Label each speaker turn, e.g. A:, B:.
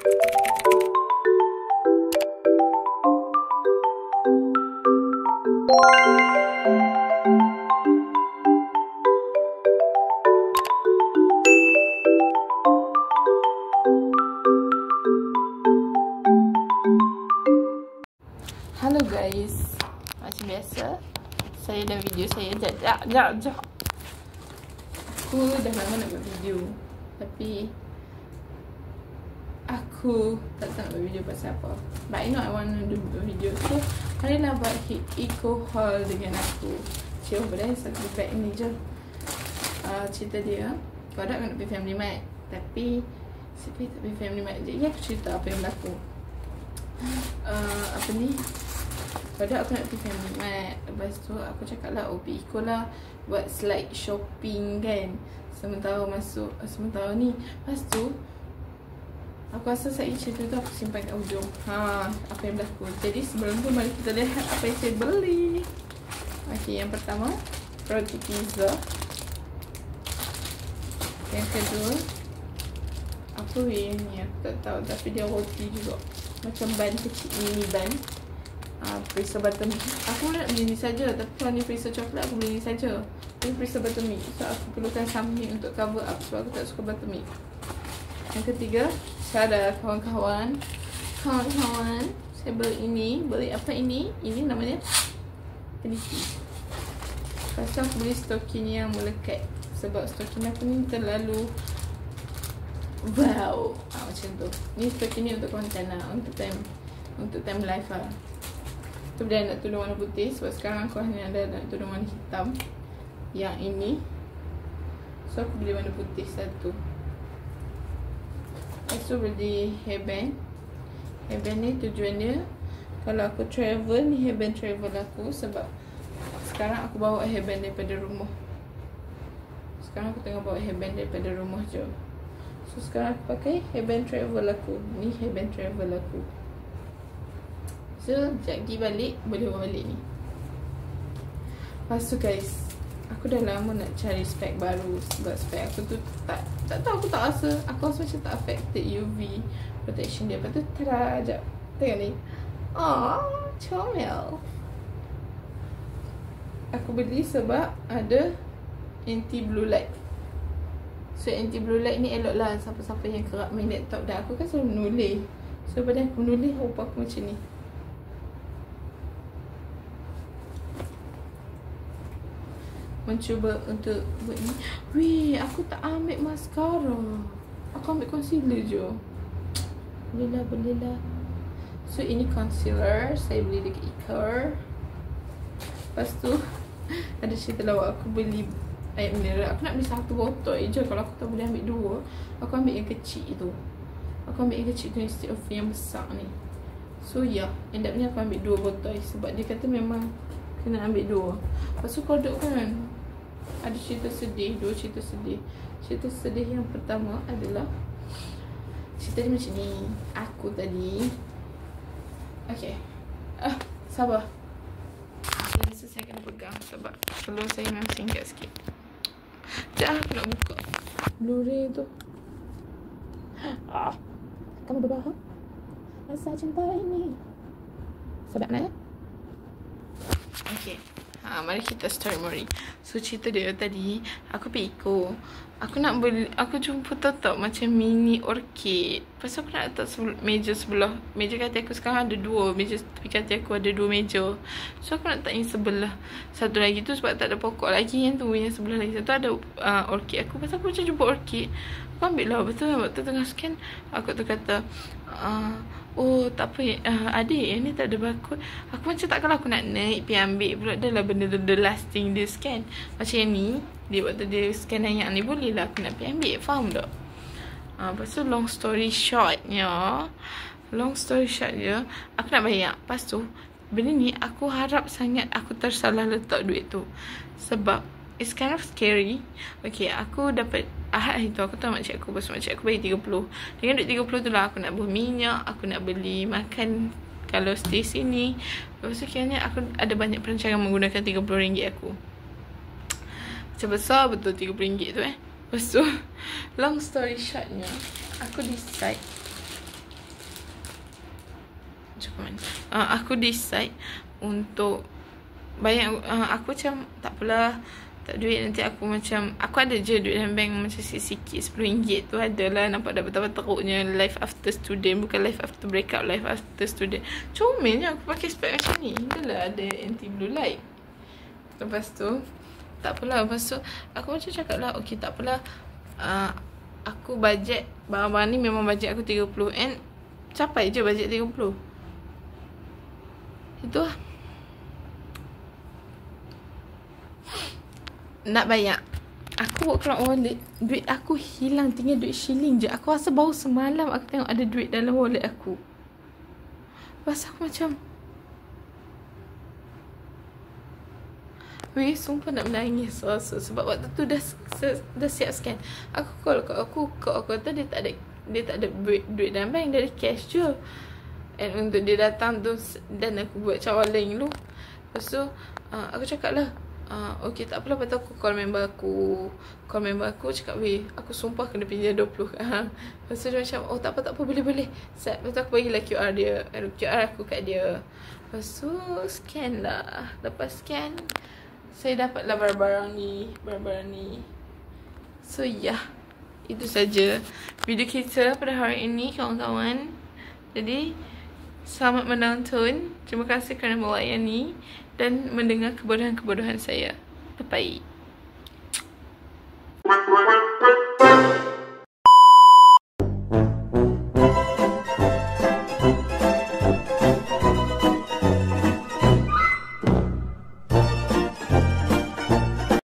A: Halo guys, macam biasa saya dan video saya jap. Aku dah lama nak buat video, tapi aku tak tahu nak buat video pasal apa. But I know I want to do video. So, marilah buat eco haul dengan aku. Cik, boleh satu bag ni je. Cerita dia, kau nak pergi Family Mart, tapi siapa tak pergi Family Mart je. Ya, aku cerita apa yang berlaku. Apa ni? Pada aku nak pergi Family Mart. Lepas tu aku cakap lah, OP Eco lah, buat slide shopping kan. Sementara ni. Lepas tu aku rasa saya cerita tu aku simpan kat hujung. Apa yang berlaku. Jadi sebelum tu mari kita lihat apa yang saya beli. Okay, yang pertama roti pizza. Yang kedua apa ni, aku tak tahu, tapi dia roti juga, macam ban kecil, mini ban. Freezer buttermilk. Aku nak beli ni saja, tapi kalau ni freezer coklat aku beli ni saja. Ini freezer buttermilk, so aku perlukan something untuk cover up sebab aku tak suka buttermilk. Yang ketiga, saya kawan-kawan, saya beli ini. Beli apa ini? Ini namanya teliti. Lepas tu aku beli stokin yang melekat, sebab stokin aku ni terlalu wow, macam tu. Ni stokin ni untuk konten lah, untuk time live lah. Tu dia nak tudung warna putih, sebab sekarang aku hanya ada nak tudung warna hitam. Yang ini, so aku beli warna putih satu. Lepas tu beli hairband. Hairband ni tujuan dia, kalau aku travel, ni hairband travel aku. Sebab sekarang aku bawa hairband daripada rumah. Sekarang aku tengah bawa hairband daripada rumah je. So sekarang aku pakai hairband travel aku. Ni hairband travel aku. So sekejap lagi balik, boleh bawa balik ni. Lepas tu guys, aku dah lama nak cari spek baru. Sebab spek aku tu tak tahu, aku tak rasa, aku rasa macam tak affected UV protection dia. Lepas tu tada, sekejap, tengok ni. Comel. Aku beli sebab ada anti blue light. So anti blue light ni elok lah siapa-siapa yang kerap main laptop. Dan aku kan selalu menulis. So pada aku menulis, rupa aku macam ni. Mencuba untuk buat ni. Weh, aku tak ambil mascara. Aku ambil concealer je. Boleh lah. So ini concealer, saya beli dekat Iker. Lepas tu ada cerita lawak, aku beli air mineral. Aku nak beli satu botol je. Kalau aku tak boleh ambil dua, aku ambil yang kecil tu. Aku ambil yang kecil tu instead of yang besar ni. So ya, end up ni aku ambil dua botol. Sebab dia kata memang kena ambil dua. Lepas tu kodok kan, ada cerita sedih, dua cerita sedih. Cerita sedih yang pertama adalah, cerita dia macam ni. Aku tadi, okay, sabar. Biasa saya kena pegang sebab seluar saya memang singkat sikit. Sekejap aku nak buka Blu-ray tu. Kamu berapa? Rasa cinta ini. Sebab nak? Okay, mari kita start Mori. So cerita dia tadi, aku pergi Eco. Aku nak beli, aku jumpa tahu macam mini orchid. Pasal aku nak letak meja sebelah. Meja katil aku sekarang ada dua. Meja tepi katil aku ada dua meja. So aku nak letak yang sebelah. Satu lagi tu sebab tak ada pokok lagi. Yang tu, yang sebelah lagi satu ada orchid aku. Pasal aku macam jumpa orchid, aku ambil lah. Betul, waktu tengah scan, aku tu kata, oh tak apa, adik yang ni tak ada barcode. Aku macam takkanlah aku nak naik pergi ambil pula. Dah lah benda the last thing dia scan. Macam yang ni, dia waktu dia scan yang ni, boleh lah aku nak pergi ambil. Faham tak? Lepas tu long story shortnya, aku nak bayar. Lepas tu benda ni aku harap sangat aku tersalah letak duit tu. Sebab it's kind of scary. Okay, aku dapat Ahad hari tu, aku tahu makcik aku, pasal makcik aku bagi 30. Dengan duit 30 tu lah aku nak beli minyak, aku nak beli makan kalau stay sini. Lepas tu kiranya aku ada banyak perancangan menggunakan RM30 aku. Macam besar betul RM30 tu Lepas tu long story shortnya, aku decide Macam mana? Aku decide untuk bayar. Aku macam tak apalah, tak duit nanti aku macam, aku ada je duit dalam bank macam sikit-sikit, RM10 tu adalah. Nampak dah betapa teruknya life after student, bukan life after breakup, life after student. Comel je aku pakai spek macam ni. Itulah ada anti blue light. Lepas tu tak apalah, lepas tu aku macam cakap lah, okay tak apalah, aku bajet barang-barang ni memang bajet aku 30, and capai je bajet 30. Itu lah. Nak bayar, aku buat keluar wallet, duit aku hilang, tinggal duit shilling je. Aku rasa baru semalam aku tengok ada duit dalam wallet aku. Lepas aku macam, weh, sumpah nak menangis rasa. Sebab waktu tu dah siap scan. Aku call aku kata dia tak ada duit dalam bank, dia ada cash je. And untuk dia datang tu, dan aku buat cawaling dulu. Lepas tu aku cakap lah, okay tak apalah. Lepas tu aku call member aku cakap, weh, aku sumpah kena pinjam 20. Lepas tu dia macam, oh tak apa boleh. Lepas tu aku bagilah QR dia, QR aku kat dia. Lepas tu scan lah. Lepas scan, saya dapatlah barang-barang ni. So yeah, itu saja video kita pada hari ini, kawan-kawan. Jadi selamat menonton. Terima kasih kerana melayani dan mendengar kebodohan-kebodohan saya. Bye-bye.